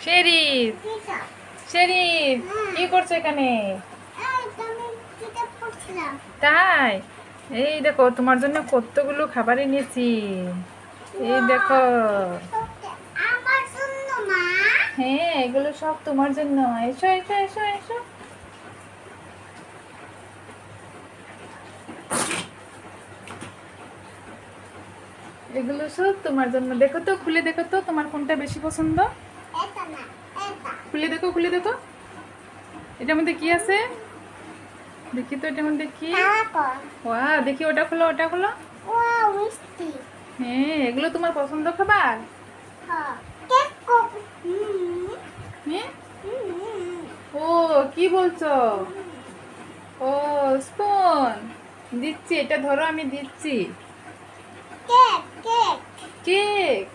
Sheriff, sheriff কি করছো এখানে? তাই, এই দেখো তোমার জন্য কতগুলো খাবার এনেছি। এই দেখো, হ্যাঁ এগুলো সব তোমার জন্য। এসো এসো এসো এসো। এগুলো সব তোমার জন্য। দেখো তো, খুলে দেখো তো তোমার কোনটা বেশি পছন্দ। খুলে দেখো, খুলে দেখো এটার মধ্যে কি আছে। দেখি তো এটার মধ্যে কি। ওয়াও, দেখি ওটা খোলো, ওটা খোলো। হ্যাঁ এগুলো তোমার পছন্দ খাবার। হ্যাঁ, ও কি বলছো? ও স্পুন দিচ্ছি, এটা ধরো আমি দিচ্ছি। কেক,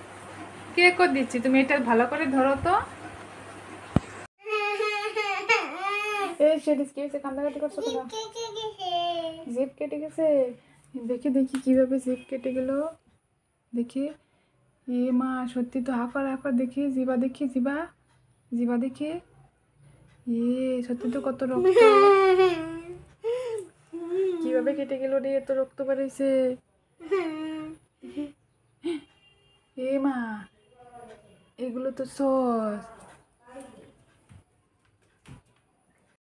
কেকও দিচ্ছি, তুমি এটা ভালো করে ধরো তো। এই সেদিস কি হয়েছে, কান্দাকাটি করছো কেন? জিপ কেটে গেছে। দেখি দেখি কিভাবে জিপ কেটে গেল। দেখি, এ মা সত্যি তো। হাফার হাফার দেখি, জিবা দেখি, জিবা জিবা দেখি। এ সত্যি তো, কত রক্ত। কিভাবে কেটে গেল রে, এত রক্ত বেরিয়েছে। এ মা, এগুলো তো সস।